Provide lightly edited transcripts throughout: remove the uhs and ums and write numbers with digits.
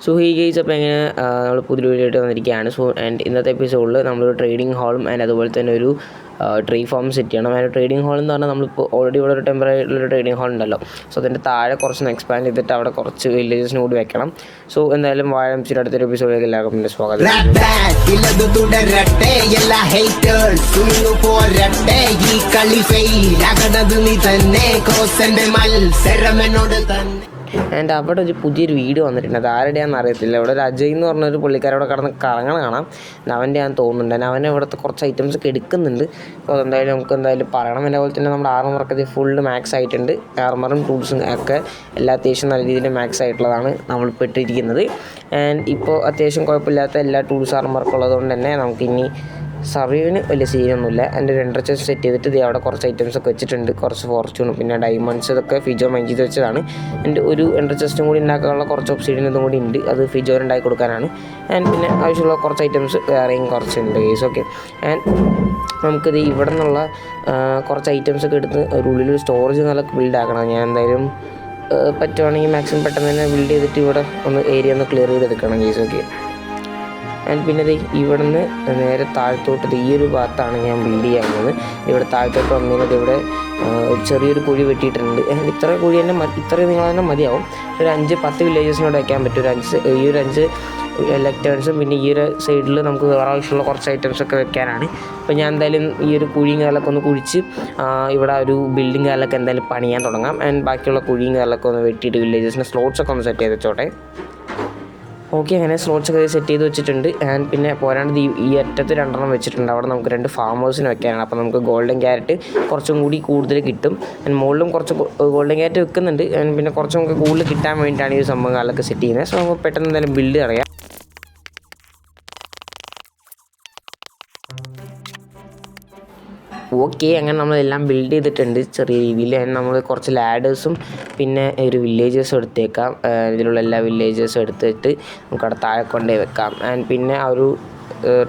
So he guys അപ്പോൾ എങ്ങനെ നമ്മൾ പുതിയ വീഡിയോ ആയിട്ട് വന്നിരിക്കുകയാണ്. സോ ആൻഡ് ഇന്നത്തെ എപ്പിസോഡിൽ നമ്മളൊരു ട്രേഡിംഗ് ഹാളും ആൻഡ് അതുപോലെ തന്നെ ഒരു ട്രീ ഫാം സെറ്റ് ചെയ്യണം. ആൻഡ് ട്രേഡിംഗ് ഹാൾ എന്ന് പറഞ്ഞാൽ നമ്മളിപ്പോൾ ഓൾറെഡി ഇവിടെ ഒരു ടെമ്പററി ആയിട്ടുള്ളൊരു ട്രേഡിംഗ് ഹാൾ ഉണ്ടല്ലോ. സോ അതിൻ്റെ താഴെ കുറച്ചൊന്ന് എക്സ്പാൻഡ് ചെയ്തിട്ട് അവിടെ കുറച്ച് വില്ലേജസിന് കൂടി വെക്കണം. സോ എന്തായാലും വാഴംച്ചിയുടെ അടുത്തൊരു എപ്പിസോഡിലേക്ക് എല്ലാവർക്കും പിന്നെ സ്വാഗതം. ആൻഡ് അവിടെ ഒരു പുതിയൊരു വീഡിയോ വന്നിട്ടുണ്ട്. അത് ആരുടെയാണെന്ന് അറിയത്തില്ല. ഇവിടെ ഒരു അജയ് എന്ന് പറഞ്ഞൊരു പുള്ളിക്കാരോടെ കിടന്ന് കറങ്ങണ കാണാം. അവൻ്റെ ഞാൻ തോന്നുന്നുണ്ട്. അവനെ ഇവിടുത്തെ കുറച്ച് ഐറ്റംസ് ഒക്കെ എടുക്കുന്നുണ്ട്. അപ്പോൾ അതെന്തായാലും നമുക്ക് എന്തായാലും പറയണം. അതേപോലെ തന്നെ നമ്മുടെ ആർമറൊക്കെ ഫുള്ള് മാക്സ് ആയിട്ടുണ്ട്. ആർമറും ടൂൾസും ഒക്കെ എല്ലാ അത്യാവശ്യം നല്ല രീതിയിൽ മാക്സ് ആയിട്ടുള്ളതാണ് നമ്മളിപ്പോൾ ഇട്ടിരിക്കുന്നത്. ആൻഡ് ഇപ്പോൾ അത്യാവശ്യം കുഴപ്പമില്ലാത്ത എല്ലാ ടൂൾസ് ആർമറൊക്കെ ഉള്ളതുകൊണ്ട് തന്നെ നമുക്കിനി സർവീവിന് വലിയ സീനൊന്നുമില്ല. എൻ്റെ ഒരു എൻട്രച്ചസ് സെറ്റ് ചെയ്തിട്ട് ഇത് അവിടെ കുറച്ച് ഐറ്റംസ് ഒക്കെ വെച്ചിട്ടുണ്ട്. കുറച്ച് ഫോർച്യൂണും പിന്നെ ഡയമണ്ട്സ് ഇതൊക്കെ ഫിജോ മൈൻഡ് ചെയ്ത് വെച്ചതാണ്. എൻ്റെ ഒരു എൻട്രച്ചസ്റ്റും കൂടി ഉണ്ടാക്കാനുള്ള കുറച്ച് ഒബ്സിഡിയൻ ഇതും കൂടി ഉണ്ട്. അത് ഫിജോർ ഉണ്ടാക്കി കൊടുക്കാനാണ്. ആൻഡ് പിന്നെ ആവശ്യമുള്ള കുറച്ച് ഐറ്റംസ് വേറെയും കുറച്ചുണ്ട് കേസ്. ഓക്കെ, ആൻഡ് നമുക്കിത് ഇവിടെ നിന്നുള്ള കുറച്ച് ഐറ്റംസ് ഒക്കെ എടുത്ത് ഒരു ഉള്ളിൽ സ്റ്റോറേജ് നല്ല ബിൽഡ് ആക്കണം. ഞാൻ എന്തായാലും പറ്റുവാണെങ്കിൽ മാക്സിമം പെട്ടെന്ന് തന്നെ ബിൽഡ് ചെയ്തിട്ട് ഇവിടെ ഒന്ന് ഏരിയ ഒന്ന് ക്ലിയർ ചെയ്തെടുക്കണം കേസ്. ഓക്കെ, ആൻഡ് പിന്നെ ഇവിടെ നിന്ന് നേരെ താഴത്തോട്ട് ഈ ഒരു ഭാഗത്താണ് ഞാൻ ബിൽഡ് ചെയ്യാവുന്നത്. ഇവിടെ താഴത്തോട്ട് വന്നതിനകത്ത് ഇവിടെ ചെറിയൊരു കുഴി വെട്ടിയിട്ടുണ്ട്. ഇത്ര കുഴി തന്നെ ഇത്രയും നിങ്ങൾ തന്നെ മതിയാവും. ഒരു 5-10 വില്ലേജസിനോട് വയ്ക്കാൻ പറ്റും. ഒരു 5 ലെക്ടേൺസും പിന്നെ ഈ ഒരു സൈഡിൽ നമുക്ക് വേറെ ആവശ്യമുള്ള കുറച്ച് ഐറ്റംസൊക്കെ വെക്കാനാണ്. അപ്പോൾ ഞാൻ എന്തായാലും ഈ ഒരു കുഴിയും കാലൊക്കെ ഒന്ന് കുഴിച്ച് ഇവിടെ ഒരു ബിൽഡിംഗ് കാലൊക്കെ എന്തായാലും പണിയാൻ തുടങ്ങാം. ആൻഡ് ബാക്കിയുള്ള കുഴിയും കാലൊക്കെ ഒന്ന് വെട്ടിയിട്ട് വില്ലേജസിന് സ്ലോട്ട്സൊക്കെ ഒന്ന് സെറ്റ് ചെയ്ത് വെച്ചോട്ടെ. ഓക്കെ, അങ്ങനെ സ്ലോട്ട്സൊക്കെ സെറ്റ് ചെയ്ത് വെച്ചിട്ടുണ്ട്. ആൻഡ് പിന്നെ പോരാണ്ട് ഈ അറ്റത്ത് 2 വെച്ചിട്ടുണ്ട്. അവിടെ നമുക്ക് 2 ഫാമേഴ്സിന് വെക്കാനാണ്. അപ്പോൾ നമുക്ക് ഗോൾഡൻ ക്യാരറ്റ് കുറച്ചും കൂടി കൂടുതൽ കിട്ടും. ആൻഡ് മുകളിലും കുറച്ച് ഗോൾഡൻ ക്യാരറ്റ് വെക്കുന്നുണ്ട്. ആൻഡ് പിന്നെ കുറച്ചും നമുക്ക് കൂടുതൽ കിട്ടാൻ വേണ്ടിയിട്ടാണ് ഈ സംഭവങ്ങളൊക്കെ സെറ്റ് ചെയ്യുന്നത്. സോ നമുക്ക് പെട്ടെന്ന് എന്തായാലും ബിൽഡ് അറിയാം. ഓക്കെ, അങ്ങനെ നമ്മളെല്ലാം ബിൽഡ് ചെയ്തിട്ടുണ്ട് ചെറിയ രീതിയിൽ. നമ്മൾ കുറച്ച് ലാഡേഴ്സും പിന്നെ ഒരു വില്ലേജേഴ്സും എടുത്തേക്കാം. ഇതിലുള്ള എല്ലാ വില്ലേജേഴ്സും എടുത്തിട്ട് നമുക്കവിടെ താഴെ കൊണ്ടേ വെക്കാം. ആൻഡ് പിന്നെ ആ ഒരു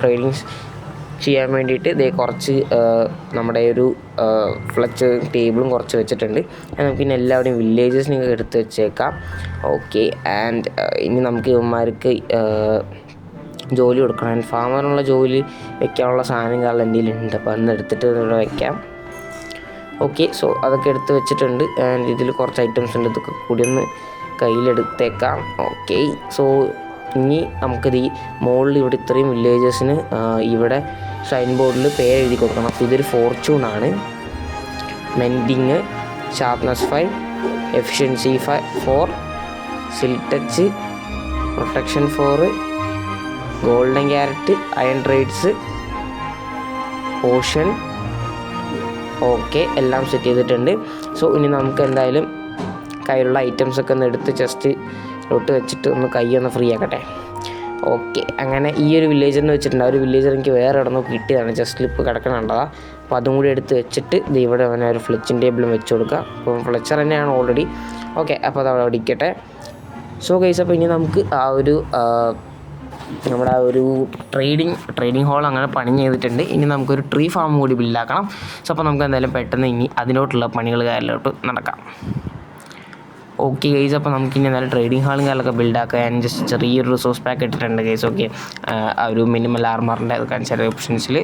ട്രെയിനിങ് ചെയ്യാൻ വേണ്ടിയിട്ട് ഇതേ കുറച്ച് നമ്മുടെ ഒരു ഫ്ലച്ച് ടേബിളും കുറച്ച് വെച്ചിട്ടുണ്ട്. നമുക്ക് പിന്നെ എല്ലാവരുടെയും വില്ലേജസിനെ എടുത്ത് വെച്ചേക്കാം. ഓക്കെ, ആൻഡ് ഇനി നമുക്ക് ഇവന്മാർക്ക് ജോലി കൊടുക്കണം. ആൻഡ് ഫാമറിനുള്ള ജോലി വെക്കാനുള്ള സാധനങ്ങൾ എന്തെങ്കിലും ഉണ്ട്. അപ്പോൾ അന്ന് എടുത്തിട്ട് ഇവിടെ വയ്ക്കാം. ഓക്കെ, സോ അതൊക്കെ എടുത്ത് വെച്ചിട്ടുണ്ട്. ആൻഡ് ഇതിൽ കുറച്ച് ഐറ്റംസ് ഉണ്ട്. ഇതൊക്കെ കൂടി ഒന്ന് കയ്യിലെടുത്തേക്കാം. ഓക്കെ, സോ ഇനി നമുക്കിത് ഈ മുകളിൽ ഇവിടെ ഇത്രയും വില്ലേജസിന് ഇവിടെ ഷൈൻ ബോർഡിൽ പേര് എഴുതി കൊടുക്കണം. അപ്പോൾ ഇതൊരു ഫോർച്യൂണാണ്. Mending, sharpness 5, efficiency 4, silk touch, protection 4, golden carrot, iron trades, potion. Okay, എല്ലാം സെറ്റ് ചെയ്തിട്ടുണ്ട്. സോ ഇനി നമുക്ക് എന്തായാലും കയ്യിലുള്ള ഐറ്റംസൊക്കെ ഒന്ന് എടുത്ത് ജസ്റ്റ് ഇട്ട് വെച്ചിട്ട് ഒന്ന് കൈ ഒന്ന് ഫ്രീ ആക്കട്ടെ. ഓക്കെ, അങ്ങനെ ഈ ഒരു വില്ലേജ് എന്ന് വെച്ചിട്ടുണ്ട്. ആ ഒരു വില്ലേജർ എനിക്ക് വേറെ ഇടന്നോ കിട്ടിയതാണ്. ജസ്റ്റ് ഇപ്പോൾ കിടക്കണുണ്ടതാ. അപ്പോൾ അതും കൂടി എടുത്ത് വെച്ചിട്ട് ഇവിടെ അവനെ ഒരു ഫ്ലെച്ചിങ് ടേബിളും വെച്ച് കൊടുക്കുക. അപ്പോൾ ഫ്ലെച്ചർ തന്നെയാണ് ഓൾറെഡി. ഓക്കെ, അപ്പോൾ അത് അവിടെ ഇരിക്കട്ടെ. സോ ഗൈസ്, അപ്പോൾ ഇനി നമുക്ക് ആ ഒരു നമ്മുടെ ആ ഒരു ട്രേഡിംഗ് ഹാൾ അങ്ങനെ പണി ചെയ്തിട്ടുണ്ട്. ഇനി നമുക്കൊരു ട്രീ ഫാം കൂടി ബിൽഡാക്കണം. സോ അപ്പോൾ നമുക്ക് എന്തായാലും പെട്ടെന്ന് ഇനി അതിലോട്ടുള്ള പണികൾ കാര്യത്തിലോട്ട് നടക്കാം. ഓക്കെ ഗൈസ്, അപ്പോൾ നമുക്കിനി എന്തായാലും ട്രേഡിംഗ് ഹാളും കാര്യങ്ങളൊക്കെ ബിൽഡാക്കുക. ഞാൻ ജസ്റ്റ് ചെറിയൊരു റിസോഴ്സ് പാക്ക് ഇട്ടിട്ടുണ്ട് ഗൈസ്. ഓക്കെ, ആ ഒരു മിനിമൽ ആർമറിൻ്റെ ചെറിയ ഓപ്ഷൻസിൽ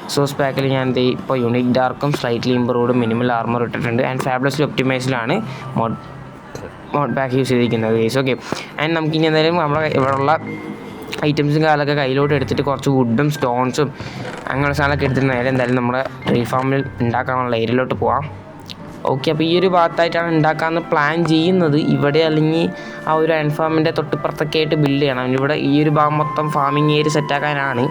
റിസോഴ്സ് പാക്കിൽ ഞാൻ ഇപ്പോൾ യൂണിക് ഡാർക്കും സ്ലൈറ്റ്ലി ഇമ്പ്രൂവ്ഡും മിനിമൽ ആർമർ ഇട്ടിട്ടുണ്ട്. ആൻഡ് ഫാബ്ലസ്ലി ഒപ്റ്റിമൈസിലാണ് മോഡ് പാക്ക് യൂസ് ചെയ്തിരിക്കുന്നത് ഗൈസ്. ഓക്കെ, ആൻഡ് നമുക്കിനി എന്തായാലും നമ്മുടെ ഇവിടെയുള്ള ഐറ്റംസും കാലൊക്കെ കയ്യിലോട്ട് എടുത്തിട്ട് കുറച്ച് വുഡും സ്റ്റോൺസും അങ്ങനെ സാധനമൊക്കെ എടുത്തിട്ട് നേരെ എന്തായാലും നമ്മുടെ ട്രീ ഫാമിൽ ഉണ്ടാക്കാനുള്ള ഏരിയയിലോട്ട് പോവാം. ഓക്കെ, അപ്പോൾ ഈ ഒരു ഭാഗത്തായിട്ടാണ് ഉണ്ടാക്കാമെന്ന് പ്ലാൻ ചെയ്യുന്നത്. ഇവിടെ അല്ലെങ്കിൽ ആ ഒരു അയൺ ഫാമിൻ്റെ തൊട്ടിപ്പുറത്തൊക്കെ ആയിട്ട് ബിൽഡ് ചെയ്യണം. ഇവിടെ ഈ ഒരു ഭാഗം മൊത്തം ഫാമിങ് ഏരിയ സെറ്റാക്കാനാണ്.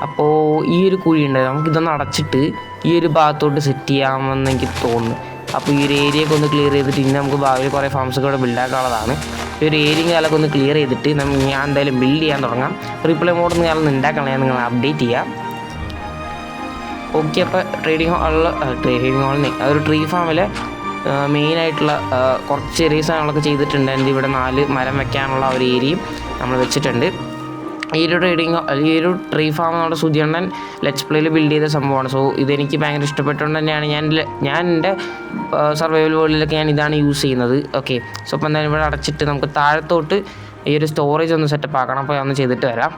അപ്പോൾ ഈ ഒരു കുഴി ഉണ്ട്, നമുക്കിതൊന്ന് അടച്ചിട്ട് ഈ ഒരു ഭാഗത്തോട്ട് സെറ്റ് ചെയ്യാമെന്ന് എനിക്ക് തോന്നുന്നു. അപ്പോൾ ഈ ഒരു ഏരിയയൊക്കെ ഒന്ന് ക്ലിയർ ചെയ്തിട്ട് ഇനി നമുക്ക് ഭാവിയിൽ കുറേ ഫാംസൊക്കെ ഇവിടെ ബിൽഡാക്കാനുള്ളതാണ്. ഈ ഒരു ഏരിയയും കാലൊക്കെ ഒന്ന് ക്ലിയർ ചെയ്തിട്ട് ഞാൻ എന്തായാലും ബിൽഡ് ചെയ്യാൻ തുടങ്ങാം. റീപ്ലേ മോഡൊന്ന് കാലം ഉണ്ടാക്കണം, ഞാൻ നിങ്ങൾ അപ്ഡേറ്റ് ചെയ്യാം. ഓക്കെ, അപ്പോൾ ട്രേഡിംഗ് ഹാളിൽ ഒരു ട്രീ ഫാമിൽ മെയിനായിട്ടുള്ള കുറച്ച് ചെറിയ സാധനങ്ങളൊക്കെ ചെയ്തിട്ടുണ്ട്. എൻ്റെ ഇവിടെ 4 മരം വെക്കാനുള്ള ഒരു ഏരിയയും നമ്മൾ വെച്ചിട്ടുണ്ട്. ഈ ഒരു ട്രീ ഫാം നമ്മുടെ സുധിയണ്ണൻ ലെറ്റ്സ് പ്ലേയിൽ ബിൽഡ് ചെയ്ത സംഭവമാണ്. സോ ഇതെനിക്ക് ഭയങ്കര ഇഷ്ടപ്പെട്ടുകൊണ്ട് തന്നെയാണ് ഞാൻ എൻ്റെ സർവൈവൽ വേൾഡിലൊക്കെ ഞാൻ ഇതാണ് യൂസ് ചെയ്യുന്നത്. ഓക്കെ, സോ അപ്പോൾ എന്തായാലും ഇവിടെ അടച്ചിട്ട് നമുക്ക് താഴത്തോട്ട് ഈ ഒരു സ്റ്റോറേജ് ഒന്ന് സെറ്റപ്പ് ആക്കണം. അപ്പോൾ ഒന്ന് ചെയ്തിട്ട് വരാം.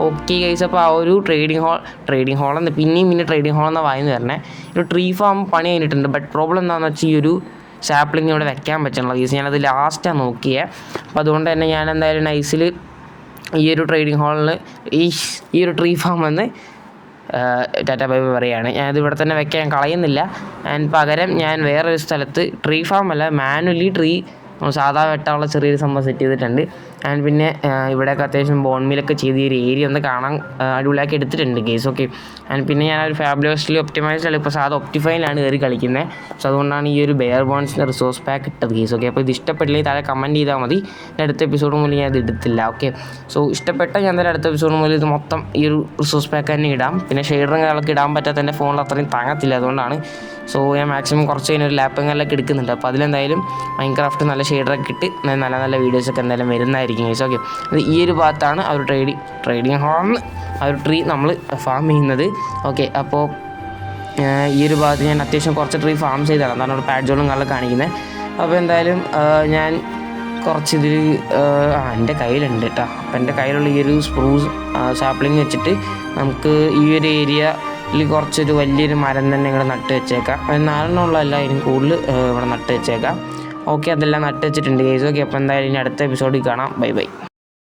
ഓക്കെ ഗൈസ്, അപ്പോൾ ആ ഒരു ട്രേഡിംഗ് ഹോളെന്ന് പിന്നെയും ട്രേഡിംഗ് ഹോളെന്ന വായിന്ന് വരണേ. ഒരു ട്രീ ഫാം പണി കഴിഞ്ഞിട്ടുണ്ട്. ബട്ട് പ്രോബ്ലം എന്താണെന്ന് വെച്ചാൽ ഈ ഒരു സാപ്ലിങ് ഇവിടെ വെക്കാൻ പറ്റണല്ലോ ഗൈസ്. ഞാനത് ലാസ്റ്റാണ് നോക്കിയത്. അപ്പോൾ അതുകൊണ്ട് തന്നെ ഞാൻ എന്തായാലും നൈസിൽ ഈ ഒരു ട്രേഡിംഗ് ഹോളിൽ ഈ ഒരു ട്രീ ഫാം എന്ന് ടാറ്റ ബൈ ബൈ പറയുകയാണ്. ഞാനത് ഇവിടെ തന്നെ വെക്കാൻ കളയുന്നില്ല. പകരം ഞാൻ വേറൊരു സ്ഥലത്ത് ട്രീ ഫാം അല്ല, മാനുവലി ട്രീ സാധാ വെട്ടാനുള്ള ചെറിയൊരു സംഭവം സെറ്റ് ചെയ്തിട്ടുണ്ട്. പിന്നെ ഇവിടെയൊക്കെ അത്യാവശ്യം ബോൺമീലൊക്കെ ചെയ്ത് ഈ ഒരു ഏരിയ ഒന്ന് കാണാൻ അടിപൊളിയാക്കി എടുത്തിട്ടുണ്ട് ഗെയ്സ്. ഓക്കെ, പിന്നെ ഞാനൊരു ഫാബുലസ്ലി ഒപ്റ്റിമൈസ്ഡ് അല്ല, ഇപ്പോൾ സാധാ ഒപ്റ്റിഫൈനിലാണ് കയറി കളിക്കുന്നത്. സോ അതുകൊണ്ടാണ് ഈ ഒരു ബെയർ ബോൺസിൻ്റെ റിസോഴ്സ് പാക്ക് ഇട്ടത് ഗെയ്സ്. ഓക്കെ, അപ്പോൾ ഇത് ഇഷ്ടപ്പെട്ടില്ലെങ്കിൽ താഴെ കമൻറ്റ് ചെയ്താൽ മതി. അടുത്ത എപ്പിസോഡ് മുതൽ ഞാൻ ഇത് എടുത്തില്ല. ഓക്കെ, സോ ഇഷ്ടപ്പെട്ട ഞാൻ തന്നെ അടുത്ത എപ്പിസോഡ് മുതൽ ഇത് മൊത്തം ഈ ഒരു റിസോഴ്സ് പാക്ക് തന്നെ ഇടാം. പിന്നെ ഷെയ്ഡറും കാര്യങ്ങളൊക്കെ ഇടാൻ പറ്റാത്ത എൻ്റെ ഫോണിൽ അത്രയും താങ്ങത്തില്ല, അതുകൊണ്ടാണ്. സോ ഞാൻ മാക്സിമം കുറച്ച് കഴിഞ്ഞൊരു ലാപ്പിങ്ങെല്ലാം എടുക്കുന്നുണ്ട്. അപ്പോൾ അതിലെന്തായാലും മൈൻക്രാഫ്റ്റ് നല്ല ഷെയ്ഡറൊക്കെ ഇട്ട് നല്ല നല്ല വീഡിയോസൊക്കെ എന്തായാലും വരുന്നതായിരിക്കും ഗൈസ്. ഓക്കെ, അത് ഈ ഒരു ഭാഗത്താണ് ആ ഒരു ട്രേഡിംഗ് ഹോളിൽ ആ ഒരു ട്രീ നമ്മൾ ഫാം ചെയ്യുന്നത്. ഓക്കെ, അപ്പോൾ ഈ ഒരു ഭാഗത്ത് ഞാൻ അത്യാവശ്യം കുറച്ച് ട്രീ ഫാം ചെയ്തതാണ്, അതാണ് അവിടെ പാഡ്ജോളും കാര്യങ്ങളൊക്കെ കാണിക്കുന്നത്. അപ്പോൾ എന്തായാലും ഞാൻ കുറച്ചിതിൽ എൻ്റെ കയ്യിലുണ്ട് കേട്ടോ. അപ്പോൾ എൻ്റെ കയ്യിലുള്ള ഈ ഒരു സ്പ്രൂസ് സാപ്ലിങ് വെച്ചിട്ട് നമുക്ക് ഈ ഒരു ഏരിയയിൽ കുറച്ചൊരു വലിയൊരു മരം തന്നെ ഇവിടെ നട്ട് വെച്ചേക്കാം. 4 ഉള്ളതല്ല, അതിന് കൂടുതൽ ഇവിടെ നട്ട് വെച്ചേക്കാം. ഓക്കെ, അതെല്ലാം നട്ട് വെച്ചിട്ടുണ്ട് ഗൈസ്. ഓക്കെ, അപ്പോൾ എന്തായാലും ഇനി അടുത്ത എപ്പിസോഡിൽ കാണാം. Bye bye.